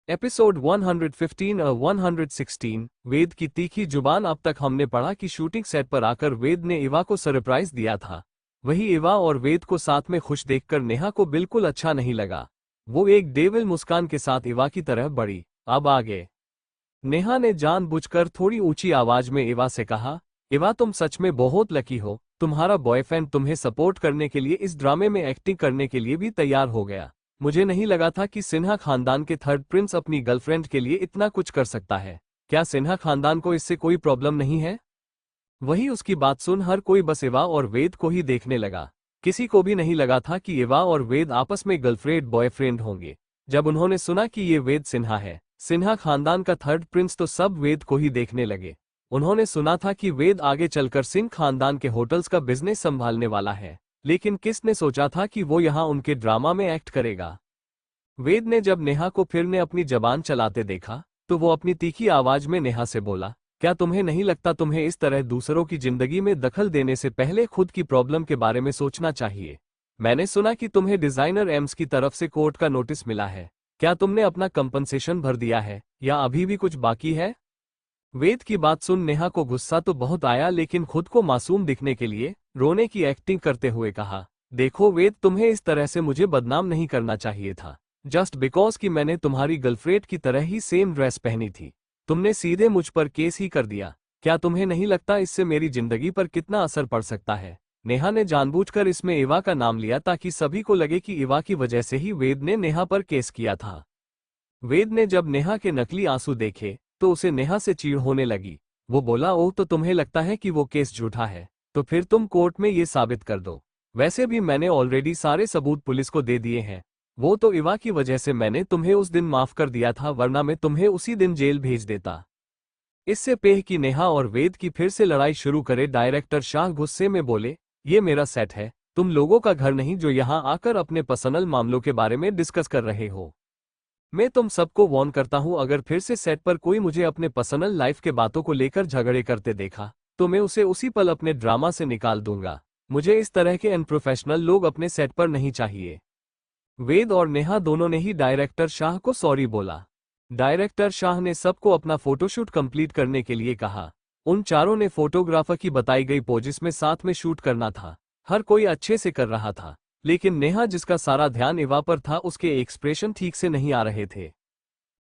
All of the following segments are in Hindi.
एपिसोड 115 और 116 वेद की तीखी जुबान। अब तक हमने पढ़ा कि शूटिंग सेट पर आकर वेद ने इवा को सरप्राइज दिया था। वही इवा और वेद को साथ में खुश देखकर नेहा को बिल्कुल अच्छा नहीं लगा। वो एक डेविल मुस्कान के साथ इवा की तरह बढ़ी। अब आगे नेहा ने जानबूझकर थोड़ी ऊंची आवाज में इवा से कहा, इवा तुम सच में बहुत लकी हो, तुम्हारा बॉयफ्रेंड तुम्हें सपोर्ट करने के लिए इस ड्रामे में एक्टिंग करने के लिए भी तैयार हो गया। मुझे नहीं लगा था कि सिन्हा खानदान के थर्ड प्रिंस अपनी गर्लफ्रेंड के लिए इतना कुछ कर सकता है। क्या सिन्हा खानदान को इससे कोई प्रॉब्लम नहीं है? वही उसकी बात सुन हर कोई बस इवा और वेद को ही देखने लगा। किसी को भी नहीं लगा था कि इवा और वेद आपस में गर्लफ्रेंड बॉयफ्रेंड होंगे। जब उन्होंने सुना कि ये वेद सिन्हा है, सिन्हा खानदान का थर्ड प्रिंस, तो सब वेद को ही देखने लगे। उन्होंने सुना था कि वेद आगे चलकर सिंह खानदान के होटल्स का बिजनेस संभालने वाला है, लेकिन किसने सोचा था कि वो यहाँ उनके ड्रामा में एक्ट करेगा। वेद ने जब नेहा को फिर ने अपनी जबान चलाते देखा तो वो अपनी तीखी आवाज में नेहा से बोला, क्या तुम्हें नहीं लगता तुम्हें इस तरह दूसरों की जिंदगी में दखल देने से पहले खुद की प्रॉब्लम के बारे में सोचना चाहिए? मैंने सुना कि तुम्हें डिजाइनर एम्स की तरफ से कोर्ट का नोटिस मिला है। क्या तुमने अपना कंपनसेशन भर दिया है या अभी भी कुछ बाकी है? वेद की बात सुन नेहा को गुस्सा तो बहुत आया, लेकिन खुद को मासूम दिखने के लिए रोने की एक्टिंग करते हुए कहा, देखो वेद, तुम्हें इस तरह से मुझे बदनाम नहीं करना चाहिए था। जस्ट बिकॉज कि मैंने तुम्हारी गर्लफ्रेंड की तरह ही सेम ड्रेस पहनी थी, तुमने सीधे मुझ पर केस ही कर दिया। क्या तुम्हें नहीं लगता इससे मेरी जिंदगी पर कितना असर पड़ सकता है? नेहा ने जानबूझकर इसमें इवा का नाम लिया ताकि सभी को लगे कि इवा की वजह से ही वेद ने नेहा पर केस किया था। वेद ने जब नेहा के नकली आंसू देखे तो उसे नेहा से चीड़ होने लगी। वो बोला, ओह, तो तुम्हें लगता है कि वो केस झूठा है, तो फिर तुम कोर्ट में ये साबित कर दो। वैसे भी मैंने ऑलरेडी सारे सबूत पुलिस को दे दिए हैं। वो तो इवा की वजह से मैंने तुम्हें उस दिन माफ कर दिया था, वरना मैं तुम्हें उसी दिन जेल भेज देता। इससे पेह कि नेहा और वेद की फिर से लड़ाई शुरू करे, डायरेक्टर शाह गुस्से में बोले, ये मेरा सेट है, तुम लोगों का घर नहीं जो यहाँ आकर अपने पर्सनल मामलों के बारे में डिस्कस कर रहे हो। मैं तुम सबको वार्न करता हूं, अगर फिर से सेट पर कोई मुझे अपने पर्सनल लाइफ के बातों को लेकर झगड़े करते देखा तो मैं उसे उसी पल अपने ड्रामा से निकाल दूंगा। मुझे इस तरह के अनप्रोफेशनल लोग अपने सेट पर नहीं चाहिए। वेद और नेहा दोनों ने ही डायरेक्टर शाह को सॉरी बोला। डायरेक्टर शाह ने सबको अपना फोटोशूट कंप्लीट करने के लिए कहा। उन चारों ने फोटोग्राफर की बताई गई पोजिस में साथ में शूट करना था। हर कोई अच्छे से कर रहा था, लेकिन नेहा, जिसका सारा ध्यान इवा पर था, उसके एक्सप्रेशन ठीक से नहीं आ रहे थे,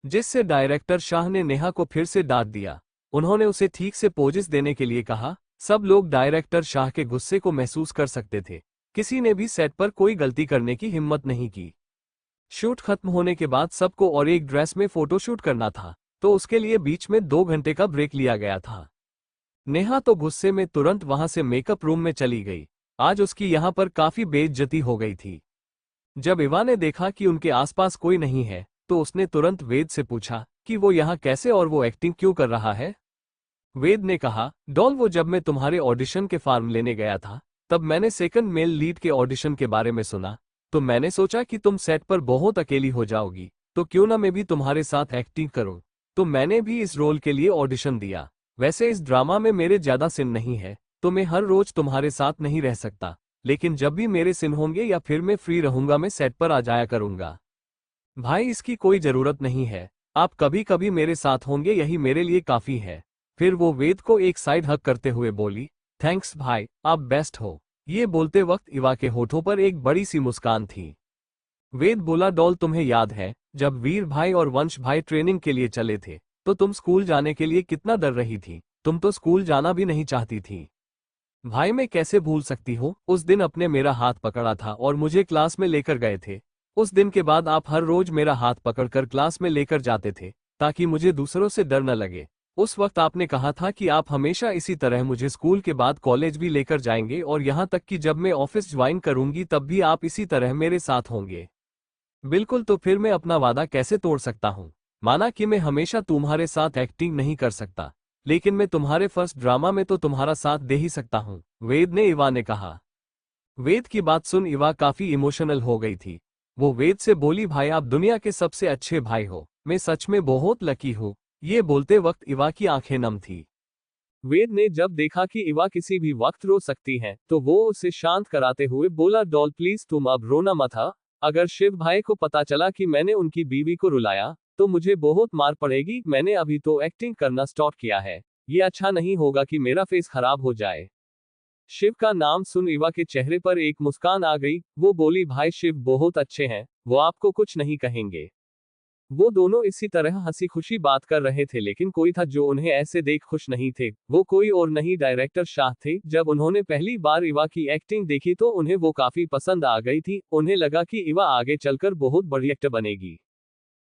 जिससे डायरेक्टर शाह ने नेहा को फिर से डांट दिया। उन्होंने उसे ठीक से पोजेस देने के लिए कहा। सब लोग डायरेक्टर शाह के गुस्से को महसूस कर सकते थे। किसी ने भी सेट पर कोई गलती करने की हिम्मत नहीं की। शूट खत्म होने के बाद सबको और एक ड्रेस में फोटोशूट करना था, तो उसके लिए बीच में 2 घंटे का ब्रेक लिया गया था। नेहा तो गुस्से में तुरंत वहां से मेकअप रूम में चली गई। आज उसकी यहां पर काफी बेइज्जती हो गई थी। जब इवा ने देखा कि उनके आसपास कोई नहीं है तो उसने तुरंत वेद से पूछा कि वो यहाँ कैसे और वो एक्टिंग क्यों कर रहा है। वेद ने कहा, डॉल, वो जब मैं तुम्हारे ऑडिशन के फॉर्म लेने गया था तब मैंने सेकंड मेल लीड के ऑडिशन के बारे में सुना, तो मैंने सोचा कि तुम सेट पर बहुत अकेली हो जाओगी, तो क्यों ना मैं भी तुम्हारे साथ एक्टिंग करूं। तो मैंने भी इस रोल के लिए ऑडिशन दिया। वैसे इस ड्रामा में मेरे ज्यादा सीन नहीं है, तो मैं हर रोज तुम्हारे साथ नहीं रह सकता, लेकिन जब भी मेरे सीन होंगे या फिर मैं फ्री रहूंगा मैं सेट पर आ जाया करूंगा। भाई, इसकी कोई जरूरत नहीं है, आप कभी कभी मेरे साथ होंगे, यही मेरे लिए काफी है। फिर वो वेद को एक साइड हक करते हुए बोली, थैंक्स भाई, आप बेस्ट हो। ये बोलते वक्त इवा के होठों पर एक बड़ी सी मुस्कान थी। वेद बोला, डॉल, तुम्हें याद है जब वीर भाई और वंश भाई ट्रेनिंग के लिए चले थे तो तुम स्कूल जाने के लिए कितना डर रही थी? तुम तो स्कूल जाना भी नहीं चाहती थी। भाई, मैं कैसे भूल सकती हूँ, उस दिन अपने मेरा हाथ पकड़ा था और मुझे क्लास में लेकर गए थे। उस दिन के बाद आप हर रोज मेरा हाथ पकड़कर क्लास में लेकर जाते थे ताकि मुझे दूसरों से डर न लगे। उस वक्त आपने कहा था कि आप हमेशा इसी तरह मुझे स्कूल के बाद कॉलेज भी लेकर जाएंगे, और यहाँ तक कि जब मैं ऑफिस ज्वाइन करूंगी तब भी आप इसी तरह मेरे साथ होंगे। बिल्कुल, तो फिर मैं अपना वादा कैसे तोड़ सकता हूँ? माना कि मैं हमेशा तुम्हारे साथ एक्टिंग नहीं कर सकता, लेकिन मैं तुम्हारे फर्स्ट ड्रामा में तो तुम्हारा साथ दे ही सकता हूँ, वेद ने इवा ने कहा। वेद की बात सुन इवा काफी इमोशनल हो गई थी। वो वेद से बोली, भाई, आप दुनिया के सबसे अच्छे भाई हो, मैं सच में बहुत लकी हूँ। ये बोलते वक्त इवा की आंखें नम थी। वेद ने जब देखा कि इवा किसी भी वक्त रो सकती है तो वो उसे शांत कराते हुए बोला, डॉल प्लीज तुम अब रोना मत। अगर शिव भाई को पता चला कि मैंने उनकी बीवी को रुलाया तो मुझे बहुत मार पड़ेगी। मैंने अभी तो एक्टिंग करना स्टार्ट किया है, ये अच्छा नहीं होगा कि मेरा फेस खराब हो जाए। शिव का नाम सुन इवा के चेहरे पर एक मुस्कान आ गई। वो बोली, भाई शिव बहुत अच्छे हैं, वो आपको कुछ नहीं कहेंगे। वो दोनों इसी तरह हंसी खुशी बात कर रहे थे, लेकिन कोई था जो उन्हें ऐसे देख खुश नहीं थे। वो कोई और नहीं, डायरेक्टर शाह थे। जब उन्होंने पहली बार इवा की एक्टिंग देखी तो उन्हें वो काफी पसंद आ गई थी। उन्हें लगा कि इवा आगे चलकर बहुत बड़ी एक्टर बनेगी।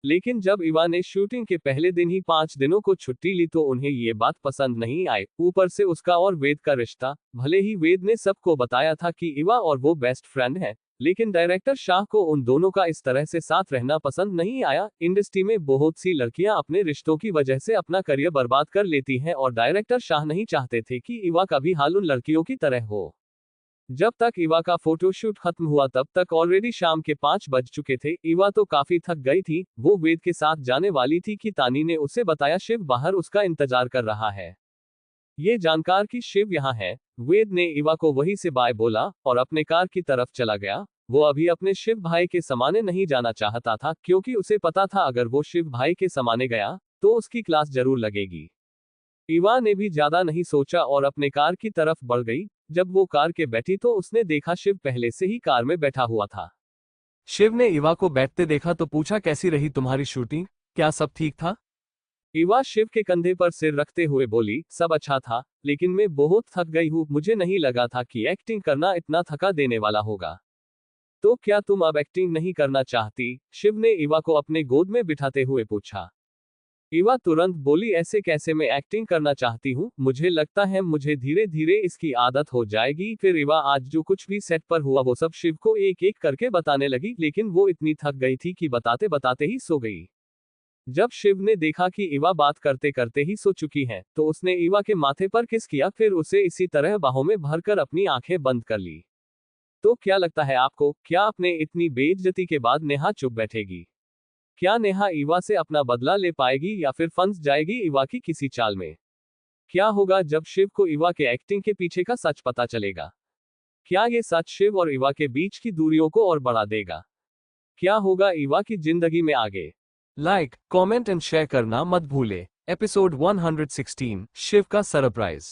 लेकिन जब इवा ने शूटिंग के पहले दिन ही 5 दिनों को छुट्टी ली तो उन्हें ये बात पसंद नहीं आई। ऊपर से उसका और वेद का रिश्ता। भले ही वेद ने सबको बताया था कि इवा और वो बेस्ट फ्रेंड है, लेकिन डायरेक्टर शाह को उन दोनों का इस तरह से साथ रहना पसंद नहीं आया। इंडस्ट्री में बहुत सी लड़कियां अपने रिश्तों की वजह से अपना करियर बर्बाद कर लेती हैं और डायरेक्टर शाह नहीं चाहते थे कि इवा का भी हाल उन लड़कियों की तरह हो। जब तक इवा का फोटोशूट खत्म हुआ तब तक ऑलरेडी शाम के 5 बज चुके थे। इवा तो काफी थक गई थी। वो वेद के साथ जाने वाली थी कि तानी ने उसे बताया शिव बाहर उसका इंतजार कर रहा है। ये जानकार कि शिव यहाँ है, वेद ने इवा को वहीं से बाय बोला और अपने कार की तरफ चला गया। वो अभी अपने शिव भाई के समाने नहीं जाना चाहता था, क्योंकि उसे पता था अगर वो शिव भाई के समाने गया तो उसकी क्लास जरूर लगेगी। इवा ने भी ज्यादा नहीं सोचा और अपने कार की तरफ बढ़ गई। जब वो कार के बैठी तो उसने देखा शिव पहले से ही कार में बैठा हुआ था। शिव ने इवा को बैठते देखा तो पूछा, कैसी रही तुम्हारी शूटिंग, क्या सब ठीक था? इवा शिव के कंधे पर सिर रखते हुए बोली, सब अच्छा था, लेकिन मैं बहुत थक गई हूँ। मुझे नहीं लगा था कि एक्टिंग करना इतना थका देने वाला होगा। तो क्या तुम अब एक्टिंग नहीं करना चाहती? शिव ने इवा को अपने गोद में बिठाते हुए पूछा। इवा तुरंत बोली, ऐसे कैसे, मैं एक्टिंग करना चाहती हूँ। मुझे लगता है मुझे धीरे धीरे इसकी आदत हो जाएगी। फिर इवा आज जो कुछ भी सेट पर हुआ वो सब शिव को एक एक करके बताने लगी, लेकिन वो इतनी थक गई थी कि बताते बताते ही सो गई। जब शिव ने देखा कि इवा बात करते करते ही सो चुकी है तो उसने इवा के माथे पर किस किया, फिर उसे इसी तरह बाहों में भरकर अपनी आंखें बंद कर ली। तो क्या लगता है आपको, क्या अपने इतनी बेइज्जती के बाद नेहा चुप बैठेगी? क्या नेहा इवा से अपना बदला ले पाएगी या फिर फंस जाएगी इवा की किसी चाल में? क्या होगा जब शिव को इवा के एक्टिंग के पीछे का सच पता चलेगा? क्या ये सच शिव और इवा के बीच की दूरियों को और बढ़ा देगा? क्या होगा इवा की जिंदगी में आगे? लाइक, कमेंट एंड शेयर करना मत भूले। एपिसोड 116, शिव का सरप्राइज।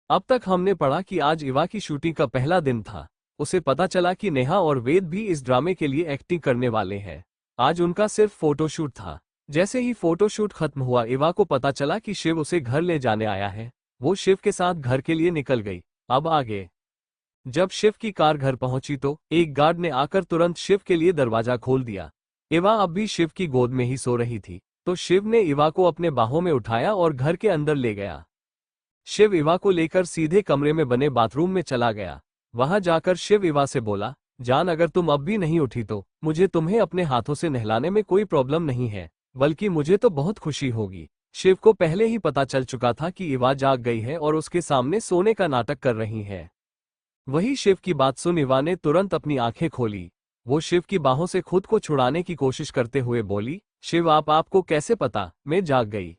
अब तक हमने पढ़ा कि आज इवा की शूटिंग का पहला दिन था। उसे पता चला कि नेहा और वेद भी इस ड्रामे के लिए एक्टिंग करने वाले हैं। आज उनका सिर्फ फोटोशूट था। जैसे ही फोटोशूट खत्म हुआ इवा को पता चला कि शिव उसे घर ले जाने आया है। वो शिव के साथ घर के लिए निकल गई। अब आगे, जब शिव की कार घर पहुंची तो एक गार्ड ने आकर तुरंत शिव के लिए दरवाजा खोल दिया। इवा अब भी शिव की गोद में ही सो रही थी, तो शिव ने इवा को अपने बाहों में उठाया और घर के अंदर ले गया। शिव इवा को लेकर सीधे कमरे में बने बाथरूम में चला गया। वहां जाकर शिव इवा से बोला, जान, अगर तुम अब भी नहीं उठी तो मुझे तुम्हें अपने हाथों से नहलाने में कोई प्रॉब्लम नहीं है, बल्कि मुझे तो बहुत खुशी होगी। शिव को पहले ही पता चल चुका था कि इवा जाग गई है और उसके सामने सोने का नाटक कर रही है। वही शिव की बात सुन इवा ने तुरंत अपनी आंखें खोली। वो शिव की बाहों से खुद को छुड़ाने की कोशिश करते हुए बोली, शिव, आपको कैसे पता मैं जाग गई?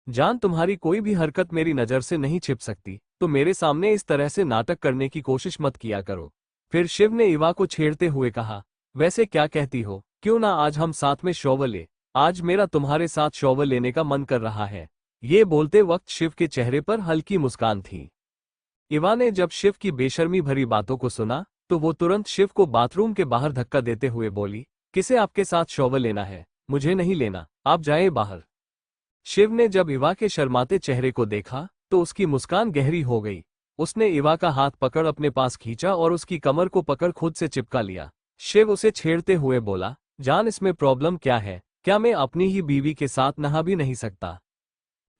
जान, तुम्हारी कोई भी हरकत मेरी नजर से नहीं छिप सकती, तो मेरे सामने इस तरह से नाटक करने की कोशिश मत किया करो। फिर शिव ने इवा को छेड़ते हुए कहा, वैसे क्या कहती हो, क्यों ना आज हम साथ में शॉवर ले? आज मेरा तुम्हारे साथ शॉवर लेने का मन कर रहा है। ये बोलते वक्त शिव के चेहरे पर हल्की मुस्कान थी। इवा ने जब शिव की बेशर्मी भरी बातों को सुना तो वो तुरंत शिव को बाथरूम के बाहर धक्का देते हुए बोली, किसे आपके साथ शॉवर लेना है? मुझे नहीं लेना, आप जाए बाहर। शिव ने जब इवा के शर्माते चेहरे को देखा तो उसकी मुस्कान गहरी हो गई। उसने इवा का हाथ पकड़ अपने पास खींचा और उसकी कमर को पकड़ खुद से चिपका लिया। शिव उसे छेड़ते हुए बोला, जान, इसमें प्रॉब्लम क्या है? क्या मैं अपनी ही बीवी के साथ नहा भी नहीं सकता?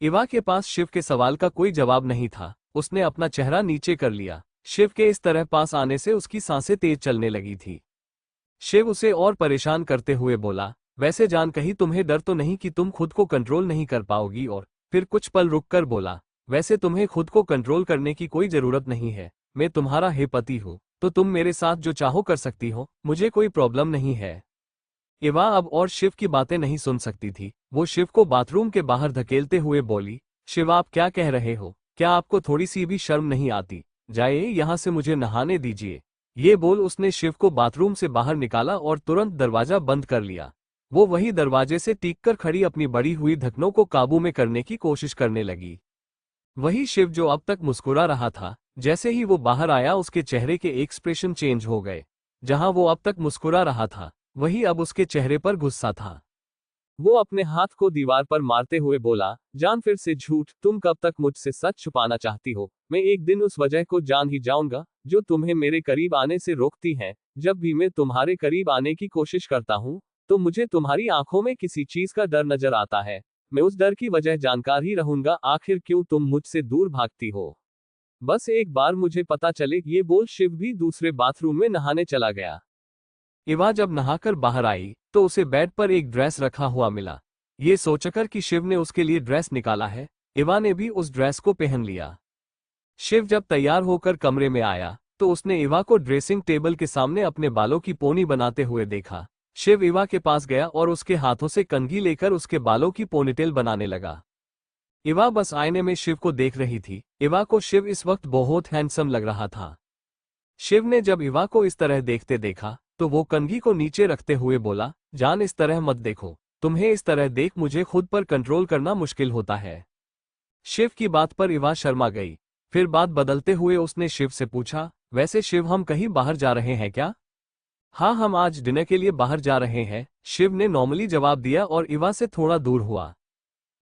इवा के पास शिव के सवाल का कोई जवाब नहीं था। उसने अपना चेहरा नीचे कर लिया। शिव के इस तरह पास आने से उसकी सांसें तेज चलने लगी थी। शिव उसे और परेशान करते हुए बोला, वैसे जान, कहीं तुम्हें डर तो नहीं कि तुम खुद को कंट्रोल नहीं कर पाओगी? और फिर कुछ पल रुककर बोला, वैसे तुम्हें खुद को कंट्रोल करने की कोई जरूरत नहीं है। मैं तुम्हारा हे पति हूँ, तो तुम मेरे साथ जो चाहो कर सकती हो, मुझे कोई प्रॉब्लम नहीं है। इवा अब और शिव की बातें नहीं सुन सकती थी। वो शिव को बाथरूम के बाहर धकेलते हुए बोली, शिव, आप क्या कह रहे हो? क्या आपको थोड़ी सी भी शर्म नहीं आती? जाइए यहाँ से, मुझे नहाने दीजिए। ये बोल उसने शिव को बाथरूम से बाहर निकाला और तुरंत दरवाजा बंद कर लिया। वो वही दरवाजे से टीककर खड़ी अपनी बड़ी हुई धकनों को काबू में करने की कोशिश करने लगी। वही शिव जो अब तक मुस्कुरा रहा था, जैसे ही वो बाहर आया उसके चेहरे के एक्सप्रेशन चेंज हो गए। जहां वो अब तक मुस्कुरा रहा था, वही अब उसके चेहरे पर गुस्सा था। वो अपने हाथ को दीवार पर मारते हुए बोला, जान फिर से झूठ, तुम कब तक मुझसे सच छुपाना चाहती हो? मैं एक दिन उस वजह को जान ही जाऊंगा जो तुम्हें मेरे करीब आने से रोकती है। जब भी मैं तुम्हारे करीब आने की कोशिश करता हूँ, तो मुझे तुम्हारी आंखों में किसी चीज का डर नजर आता है। मैं उस डर की वजह जानकार ही रहूंगा। आखिर क्यों तुम मुझसे दूर भागती हो? बस एक बार मुझे पता चले। ये बोल शिव भी दूसरे बाथरूम में नहाने चला गया। इवा जब नहाकर बाहर आई तो उसे बेड पर एक ड्रेस रखा हुआ मिला। ये सोचकर कि शिव ने उसके लिए ड्रेस निकाला है, इवा ने भी उस ड्रेस को पहन लिया। शिव जब तैयार होकर कमरे में आया तो उसने इवा को ड्रेसिंग टेबल के सामने अपने बालों की पोनी बनाते हुए देखा। शिव इवा के पास गया और उसके हाथों से कंघी लेकर उसके बालों की पोनीटेल बनाने लगा। इवा बस आईने में शिव को देख रही थी। इवा को शिव इस वक्त बहुत हैंडसम लग रहा था। शिव ने जब इवा को इस तरह देखते देखा तो वो कंघी को नीचे रखते हुए बोला, जान इस तरह मत देखो, तुम्हें इस तरह देख मुझे खुद पर कंट्रोल करना मुश्किल होता है। शिव की बात पर इवा शर्मा गई। फिर बात बदलते हुए उसने शिव से पूछा, वैसे शिव हम कहीं बाहर जा रहे हैं क्या? हाँ, हम आज डिनर के लिए बाहर जा रहे हैं, शिव ने नॉर्मली जवाब दिया और इवा से थोड़ा दूर हुआ।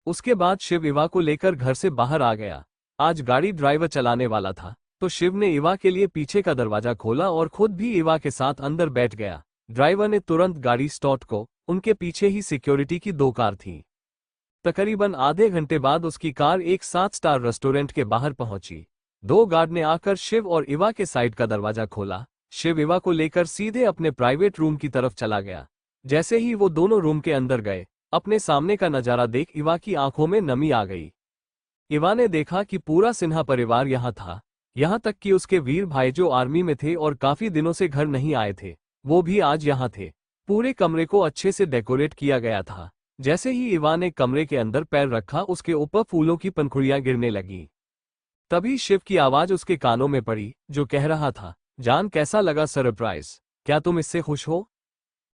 उसके बाद शिव इवा को लेकर घर से बाहर आ गया। आज गाड़ी ड्राइवर चलाने वाला था, तो शिव ने इवा के लिए पीछे का दरवाजा खोला और खुद भी इवा के साथ अंदर बैठ गया। ड्राइवर ने तुरंत गाड़ी स्टार्ट को, उनके पीछे ही सिक्योरिटी की 2 कार थी। तकरीबन आधे घंटे बाद उसकी कार एक 7 स्टार रेस्टोरेंट के बाहर पहुंची। 2 गार्ड ने आकर शिव और इवा के साइड का दरवाजा खोला। शिव इवा को लेकर सीधे अपने प्राइवेट रूम की तरफ चला गया। जैसे ही वो दोनों रूम के अंदर गए, अपने सामने का नजारा देख इवा की आंखों में नमी आ गई। इवा ने देखा कि पूरा सिन्हा परिवार यहाँ था, यहाँ तक कि उसके वीर भाई जो आर्मी में थे और काफी दिनों से घर नहीं आए थे, वो भी आज यहाँ थे। पूरे कमरे को अच्छे से डेकोरेट किया गया था। जैसे ही इवा ने कमरे के अंदर पैर रखा, उसके ऊपर फूलों की पंखुड़ियां गिरने लगी। तभी शिव की आवाज उसके कानों में पड़ी, जो कह रहा था, जान कैसा लगा सरप्राइज? क्या तुम इससे खुश हो?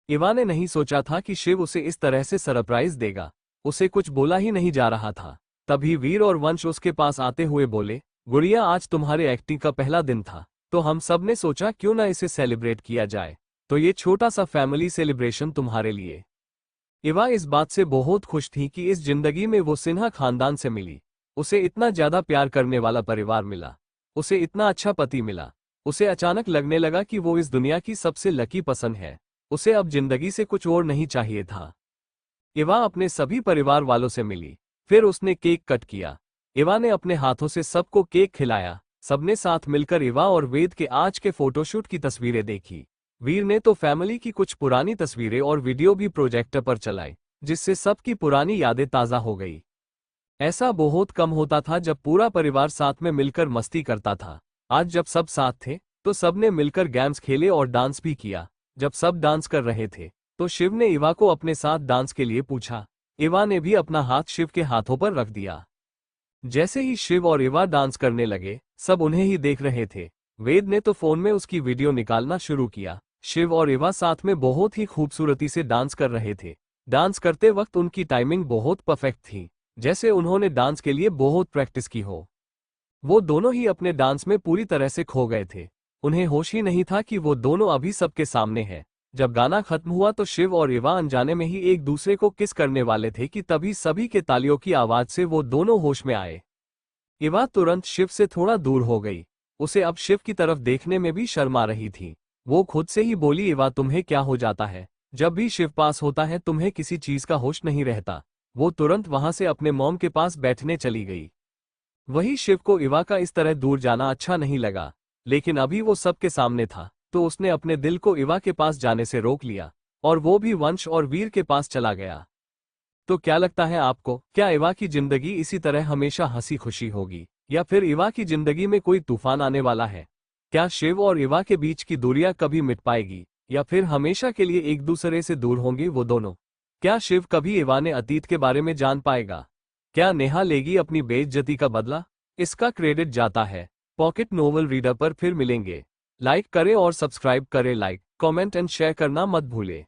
इवा ने नहीं सोचा था कि शिव उसे इस तरह से सरप्राइज देगा। उसे कुछ बोला ही नहीं जा रहा था। तभी वीर और वंश उसके पास आते हुए बोले, गुड़िया आज तुम्हारे एक्टिंग का पहला दिन था, तो हम सब ने सोचा क्यों ना इसे सेलिब्रेट किया जाए, तो ये छोटा सा फैमिली सेलिब्रेशन तुम्हारे लिए। इवा इस बात से बहुत खुश थी कि इस जिंदगी में वो सिन्हा खानदान से मिली। उसे इतना ज्यादा प्यार करने वाला परिवार मिला, उसे इतना अच्छा पति मिला। उसे अचानक लगने लगा कि वो इस दुनिया की सबसे लकी पसंद है। उसे अब जिंदगी से कुछ और नहीं चाहिए था। इवा अपने सभी परिवार वालों से मिली। फिर उसने केक कट किया। इवा ने अपने हाथों से सबको केक खिलाया। सबने साथ मिलकर इवा और वेद के आज के फोटोशूट की तस्वीरें देखी। वीर ने तो फैमिली की कुछ पुरानी तस्वीरें और वीडियो भी प्रोजेक्टर पर चलाई, जिससे सबकी पुरानी यादें ताज़ा हो गई। ऐसा बहुत कम होता था जब पूरा परिवार साथ में मिलकर मस्ती करता था। आज जब सब साथ थे तो सबने मिलकर गेम्स खेले और डांस भी किया। जब सब डांस कर रहे थे तो शिव ने इवा को अपने साथ डांस के लिए पूछा। इवा ने भी अपना हाथ शिव के हाथों पर रख दिया। जैसे ही शिव और इवा डांस करने लगे, सब उन्हें ही देख रहे थे। वेद ने तो फोन में उसकी वीडियो निकालना शुरू किया। शिव और इवा साथ में बहुत ही खूबसूरती से डांस कर रहे थे। डांस करते वक्त उनकी टाइमिंग बहुत परफेक्ट थी, जैसे उन्होंने डांस के लिए बहुत प्रैक्टिस की हो। वो दोनों ही अपने डांस में पूरी तरह से खो गए थे। उन्हें होश ही नहीं था कि वो दोनों अभी सबके सामने हैं। जब गाना खत्म हुआ तो शिव और इवा अनजाने में ही एक दूसरे को किस करने वाले थे कि तभी सभी के तालियों की आवाज से वो दोनों होश में आए। इवा तुरंत शिव से थोड़ा दूर हो गई। उसे अब शिव की तरफ देखने में भी शर्म आ रही थी। वो खुद से ही बोली, इवा तुम्हें क्या हो जाता है? जब भी शिव पास होता है तुम्हें किसी चीज का होश नहीं रहता। वो तुरंत वहां से अपने मॉम के पास बैठने चली गई। वही शिव को इवा का इस तरह दूर जाना अच्छा नहीं लगा, लेकिन अभी वो सबके सामने था तो उसने अपने दिल को इवा के पास जाने से रोक लिया और वो भी वंश और वीर के पास चला गया। तो क्या लगता है आपको, क्या इवा की जिंदगी इसी तरह हमेशा हंसी खुशी होगी, या फिर इवा की जिंदगी में कोई तूफान आने वाला है? क्या शिव और इवा के बीच की दूरियां कभी मिट पाएगी, या फिर हमेशा के लिए एक दूसरे से दूर होंगे वो दोनों? क्या शिव कभी इवा ने अतीत के बारे में जान पाएगा? क्या नेहा लेगी अपनी बेइज्जती का बदला? इसका क्रेडिट जाता है पॉकेट नोवेल रीडर पर। फिर मिलेंगे। लाइक करें और सब्सक्राइब करें। लाइक, कमेंट एंड शेयर करना मत भूलें।